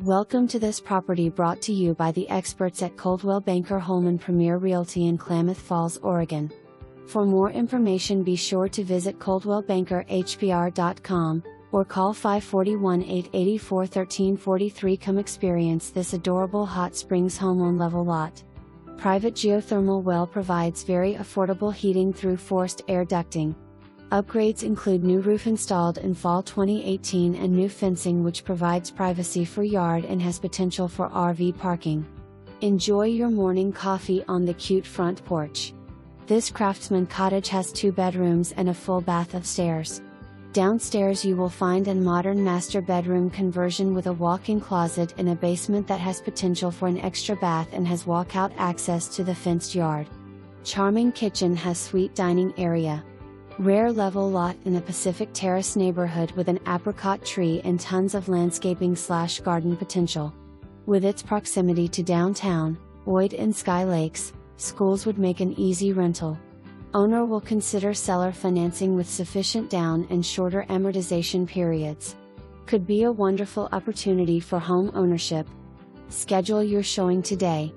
Welcome to this property brought to you by the experts at Coldwell Banker Holman Premier Realty in Klamath Falls, Oregon. For more information, be sure to visit coldwellbankerhbr.com or call 541-884-1343. Come experience this adorable hot springs home on level lot. Private geothermal well provides very affordable heating through forced air ducting. Upgrades include new roof installed in fall 2018 and new fencing, which provides privacy for yard and has potential for RV parking. Enjoy your morning coffee on the cute front porch. This craftsman cottage has 2 bedrooms and a full bath upstairs. Downstairs you will find a modern master bedroom conversion with a walk-in closet and a basement that has potential for an extra bath and has walkout access to the fenced yard. Charming kitchen has suite dining area. Rare level lot in the Pacific Terrace neighborhood with an apricot tree and tons of landscaping/garden potential. With its proximity to downtown, OIT and SkyLakes, schools would make an easy rental. Owner will consider seller financing with sufficient down and shorter amortization periods. Could be a wonderful opportunity for home ownership. Schedule your showing today.